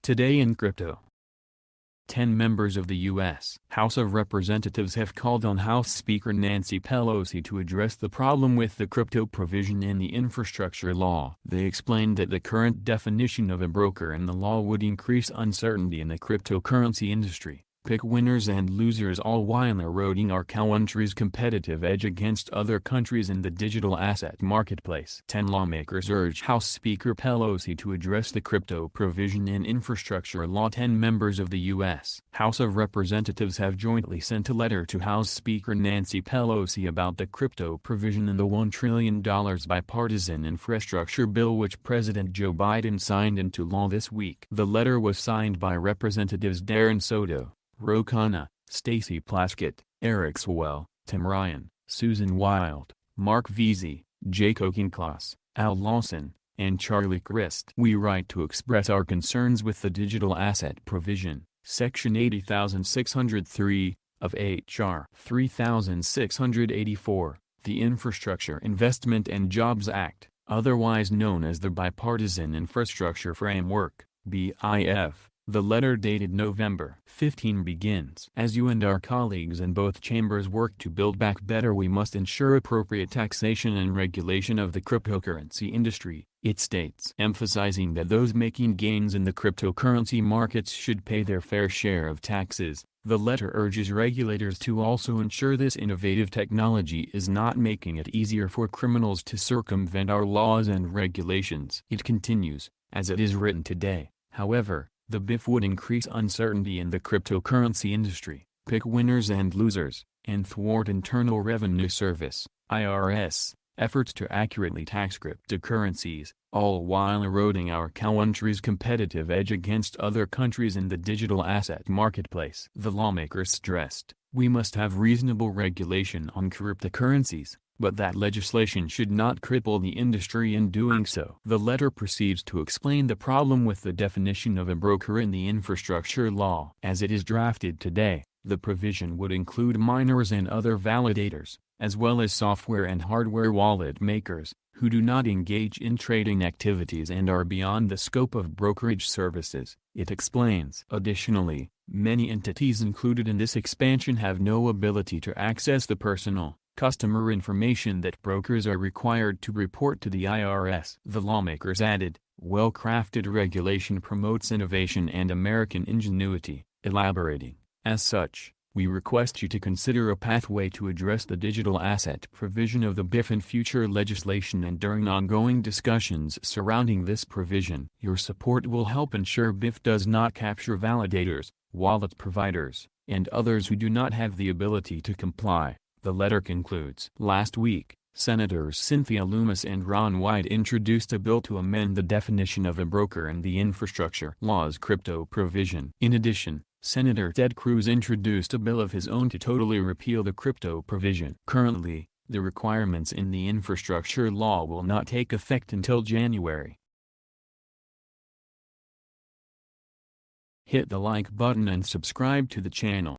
Today in crypto. 10 members of the U.S. House of Representatives have called on House Speaker Nancy Pelosi to address the problem with the crypto provision in the infrastructure law. They explained that the current definition of a broker in the law would increase uncertainty in the cryptocurrency industry, pick winners and losers, all while eroding our country's competitive edge against other countries in the digital asset marketplace. 10 lawmakers urge House Speaker Pelosi to address the crypto provision in infrastructure law. 10 members of the U.S. House of Representatives have jointly sent a letter to House Speaker Nancy Pelosi about the crypto provision in the $1 trillion bipartisan infrastructure bill which President Joe Biden signed into law this week. The letter was signed by Representatives Darren Soto, Ro Khanna, Stacey Plaskett, Eric Swalwell, Tim Ryan, Susan Wild, Mark Veazey, Jake Auchincloss, Al Lawson, and Charlie Crist. We write to express our concerns with the digital asset provision, Section 80603, of H.R. 3684, the Infrastructure Investment and Jobs Act, otherwise known as the Bipartisan Infrastructure Framework, BIF. The letter dated November 15 begins. As you and our colleagues in both chambers work to build back better, we must ensure appropriate taxation and regulation of the cryptocurrency industry, it states, emphasizing that those making gains in the cryptocurrency markets should pay their fair share of taxes. The letter urges regulators to also ensure this innovative technology is not making it easier for criminals to circumvent our laws and regulations. It continues, as it is written today, however, the BIF would increase uncertainty in the cryptocurrency industry, pick winners and losers, and thwart Internal Revenue Service (IRS) efforts to accurately tax cryptocurrencies, all while eroding our country's competitive edge against other countries in the digital asset marketplace. The lawmakers stressed, we must have reasonable regulation on cryptocurrencies, but that legislation should not cripple the industry in doing so. The letter proceeds to explain the problem with the definition of a broker in the infrastructure law. As it is drafted today, the provision would include miners and other validators, as well as software and hardware wallet makers, who do not engage in trading activities and are beyond the scope of brokerage services, it explains. Additionally, many entities included in this expansion have no ability to access the personal, customer information that brokers are required to report to the IRS. The lawmakers added, well-crafted regulation promotes innovation and American ingenuity, elaborating, as such, we request you to consider a pathway to address the digital asset provision of the BIF in future legislation and during ongoing discussions surrounding this provision. Your support will help ensure BIF does not capture validators, wallet providers, and others who do not have the ability to comply. The letter concludes. Last week, Senators Cynthia Lummis and Ron Wyden introduced a bill to amend the definition of a broker in the infrastructure law's crypto provision. In addition, Senator Ted Cruz introduced a bill of his own to totally repeal the crypto provision. Currently, the requirements in the infrastructure law will not take effect until January. Hit the like button and subscribe to the channel.